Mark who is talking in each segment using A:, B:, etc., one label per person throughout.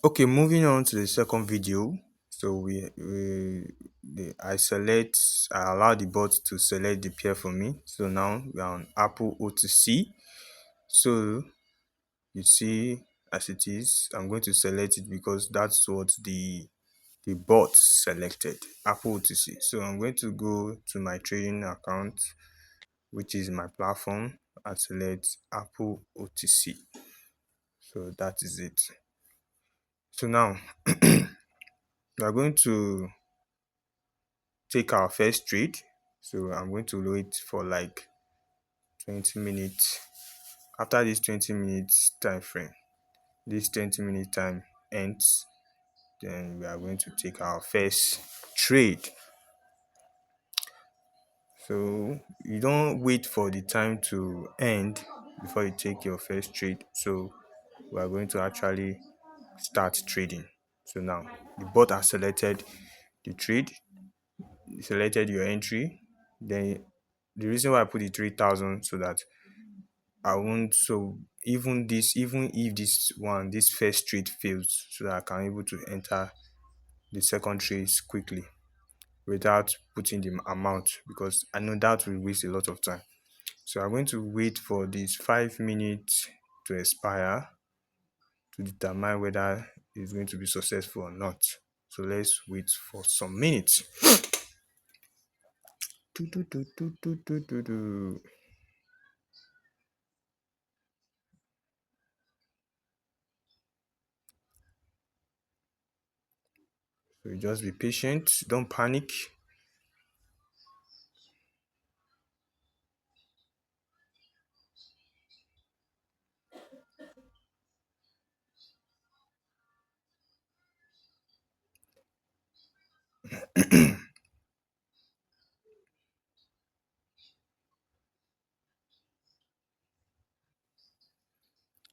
A: Okay, moving on to the second video. So I allow the bot to select the pair for me. So now we are on Apple OTC. So you see, as it is, I'm going to select it because that's what the bot selected, Apple OTC. So I'm going to go to my trading account, which is my platform, and select Apple OTC. So that is it. So now we are going to take our first trade. So I'm going to wait for like 20 minutes. After this 20 minutes time frame, this 20-minute time ends, then we are going to take our first trade. So you don't wait for the time to end before you take your first trade. So we are going to actually start trading. So now the bot has selected the trade, selected your entry. Then the reason why I put the 3,000 so that I won't, so even if this first trade fails, so that I can able to enter the second trades quickly without putting the amount, because I know that will waste a lot of time. So I'm going to wait for this 5 minutes to expire to determine whether it's going to be successful or not. So let's wait for some minutes. Do, do, do, do, do, do, do, do. So you just be patient, don't panic.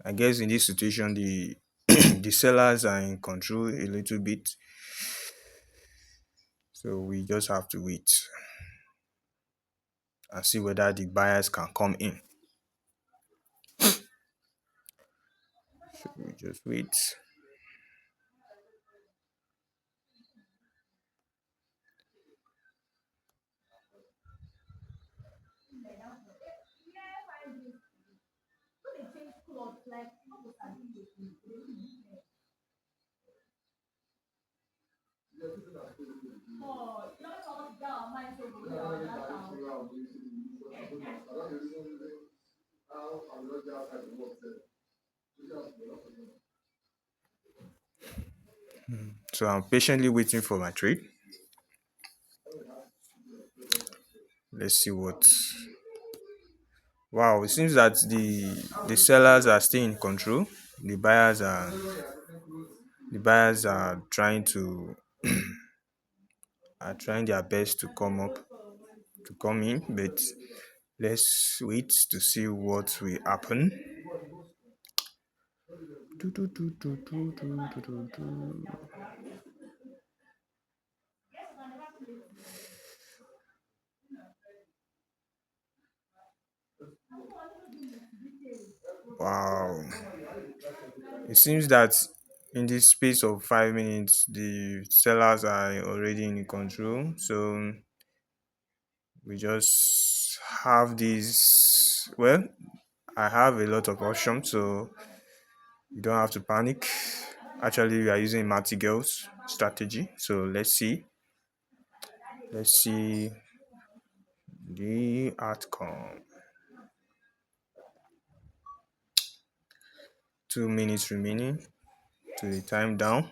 A: I guess in this situation, the the sellers are in control a little bit, so we just have to wait and see whether the buyers can come in. So we just wait. So I'm patiently waiting for my trade. Let's see what. Wow, it seems that the sellers are still in control. The buyers are trying to are trying their best to come in, but let's wait to see what will happen. Do, do, do, do, do, do, do, do, do. Wow, it seems that in this space of 5 minutes, the sellers are already in control. So we just have this. Well, I have a lot of options, so you don't have to panic. Actually, we are using Martingale's strategy. So let's see. Let's see the outcome. 2 minutes remaining to the time down.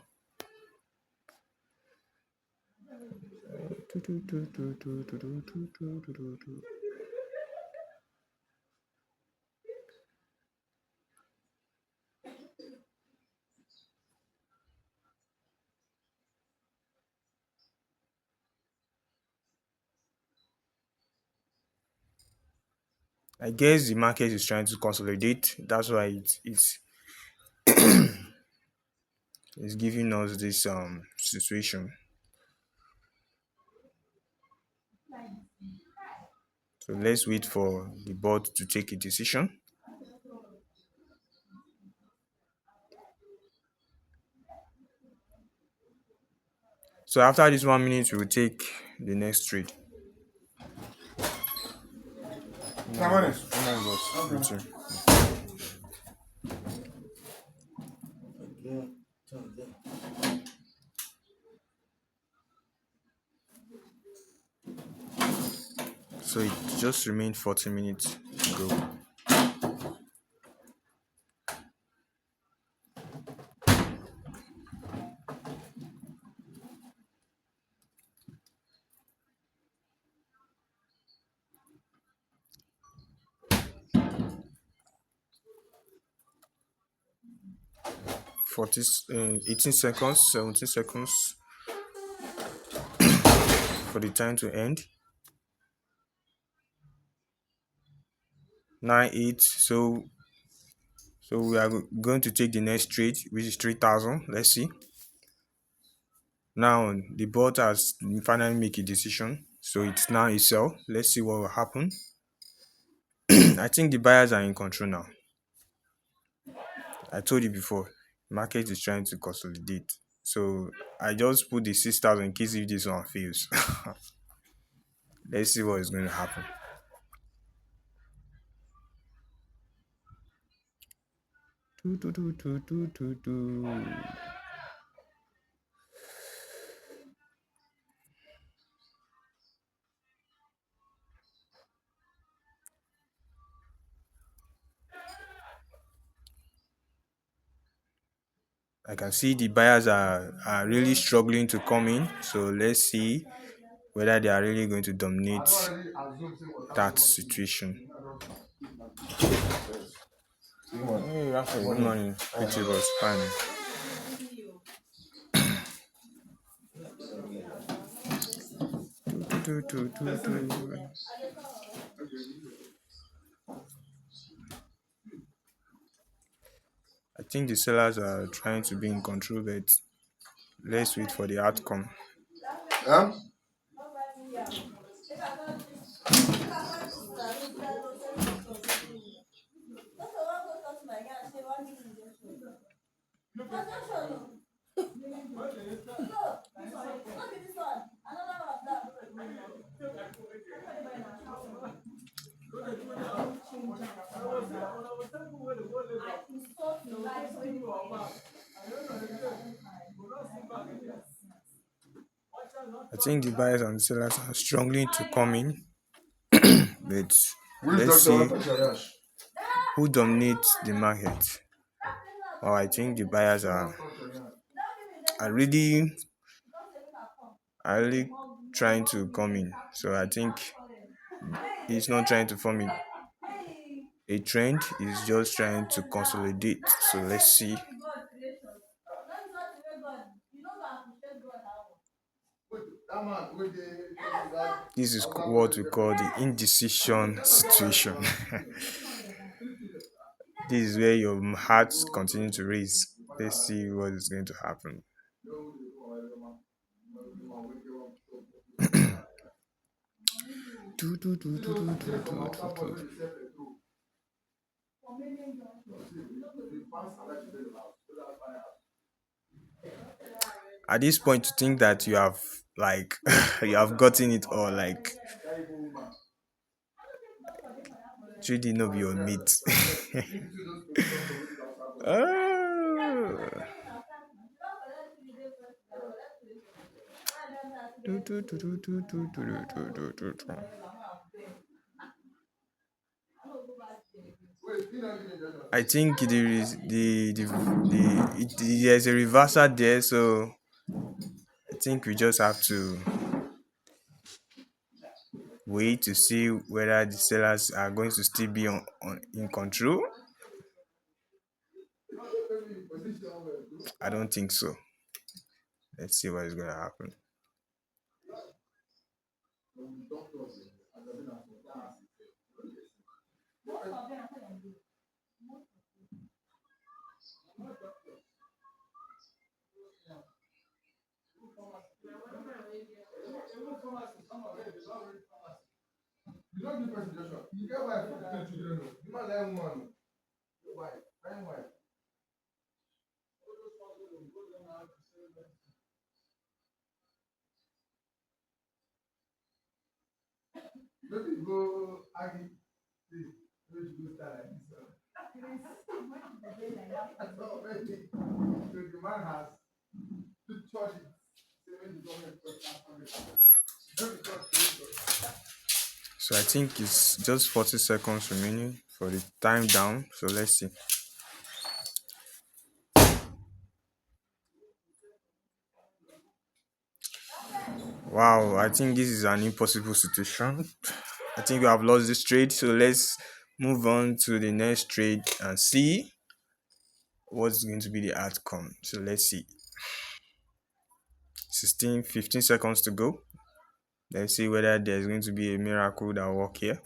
A: I guess the market is trying to consolidate. That's why it's giving us this situation. So let's wait for the board to take a decision. So after this 1 minute, we will take the next trade. So it just remained 40 minutes to go. 40, 18 seconds, 17 seconds for the time to end. 9-8. So we are going to take the next trade, which is 3,000. Let's see. Now the bot has finally make a decision, so it's now a sell. Let's see what will happen. I think the buyers are in control now. I told you before, market is trying to consolidate. So I just put the 6,000 in case if this one fails. Let's see what is going to happen. I can see the buyers are really struggling to come in. So let's see whether they are really going to dominate that situation. Hey, Raphael, good morning. Pretty was fine. I think the sellers are trying to be in control, but let's wait for the outcome. I think the buyers and sellers are struggling to come in, but let's see who dominates the market. Well, I think the buyers are really really trying to come in. So I think he's not trying to form a trend, he's just trying to consolidate. So let's see. This is what we call the indecision situation. This is where your heart continues to race. Let's see what is going to happen. At this point, you think that you have like you have gotten it all, like 3D no be your meat. Ah. I think there is there's a reversal there, so I think we just have to wait to see whether the sellers are going to still be in control. I don't think so. Let's see what is going to happen. So I think it's just 40 seconds remaining for the time down. So let's see. Wow, I think this is an impossible situation. I think we have lost this trade. So let's move on to the next trade and see what's going to be the outcome. So let's see. 16, 15 seconds to go. Let's see whether there's going to be a miracle that will work here.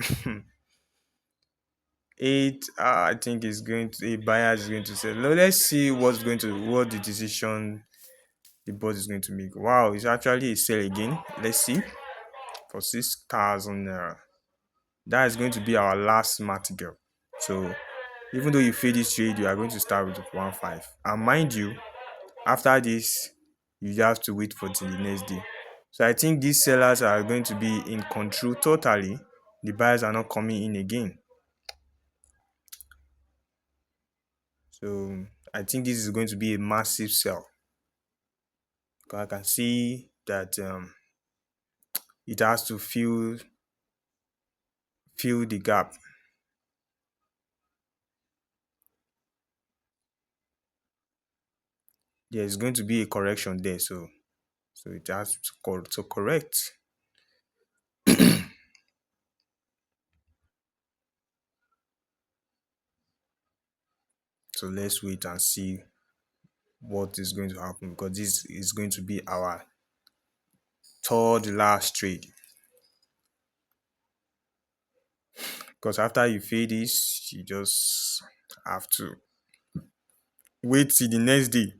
A: 8, I think is going to a buyer is going to say, no, let's see what the decision the board is going to make. Wow, it's actually a sell again. Let's see for 6,000 naira. That is going to be our last smart girl. So even though you fail this trade, you are going to start with 1.5. And mind you, after this, you have to wait for till the next day. So I think these sellers are going to be in control totally. The buyers are not coming in again. So I think this is going to be a massive sell. I can see that it has to fill the gap. There is going to be a correction there, so it has to correct. So let's wait and see what is going to happen, because this is going to be our third last trade. Because after you fail this, you just have to wait till the next day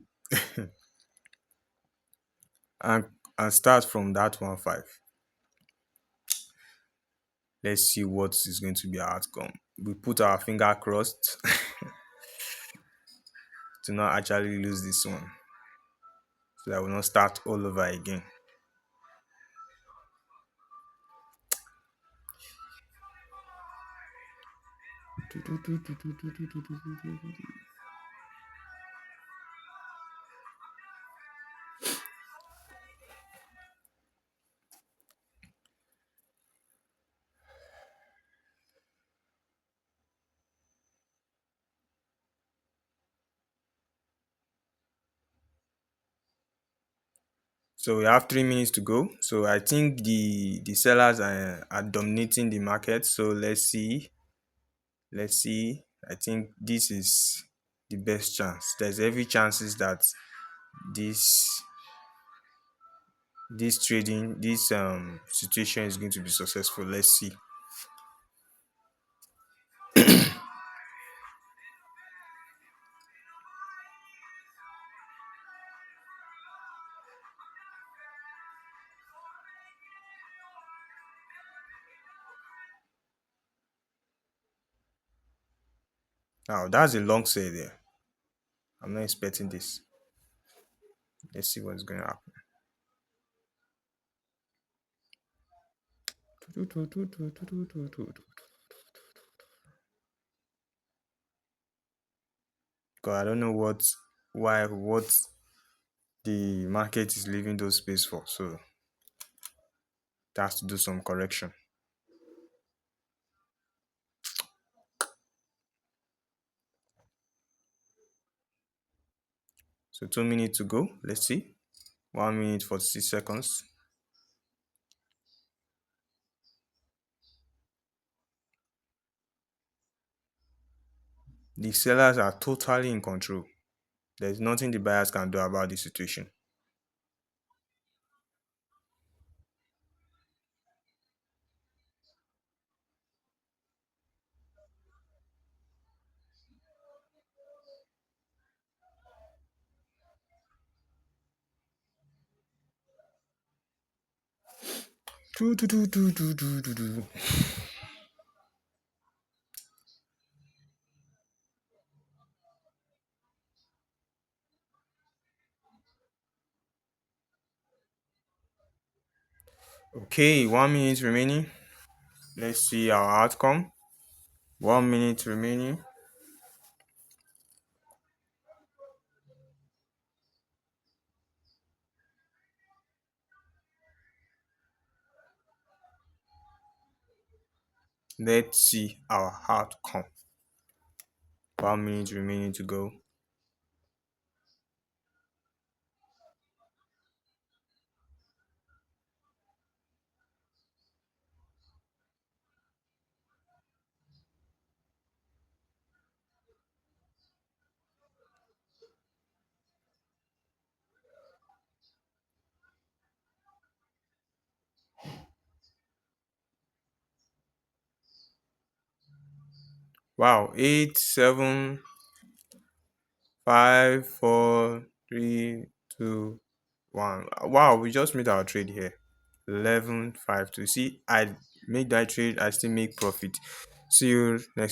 A: and start from that 1.5. Let's see what is going to be our outcome. We put our finger crossed to not actually lose this one, so that we will not start all over again. So we have 3 minutes to go. So I think the sellers are dominating the market. So let's see. Let's see. I think this is the best chance. There's every chances that this this situation is going to be successful. Let's see. Now that's a long say there. I'm not expecting this. Let's see what's going to happen. Because I don't know what the market is leaving those space for. So it has to do some correction. So 2 minutes to go. Let's see. 1 minute 46 seconds. The sellers are totally in control. There's nothing the buyers can do about the situation. Okay, 1 minute remaining. Let's see our outcome. 1 minute remaining. Let's see our outcome. 1 minute remaining to go. Wow, 8, 7, 5, 4, 3, 2, 1. Wow, we just made our trade here. 11, 5 to see. I make that trade, I still make profit. See you next.